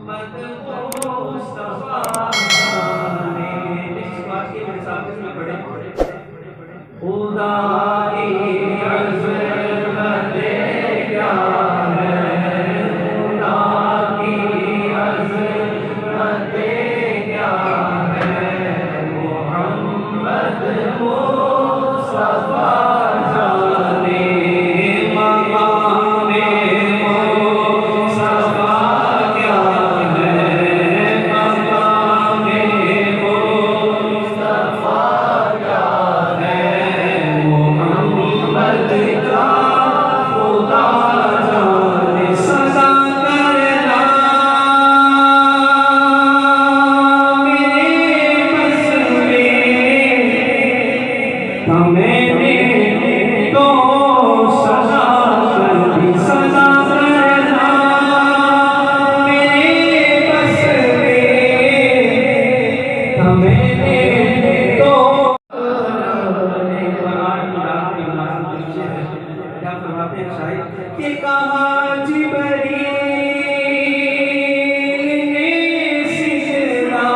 मुस्तफा ने इस बात के मेरे साथ में बड़े खुदा की अज़मत क्या है, खुदा की अज़मत क्या है, मोहम्मद मुस्तफा जाने मकामे मुस्तफा क्या है, मकामे मुस्तफा क्या है, मोहम्मद का खुदा जाने सदा करना मेरे बस में, मैंने तो सदा कर दी, सदा करना मेरे बस में, मैंने तो क्या फरमाते हैं शायद कि कहा जिब्रील ने सिजदा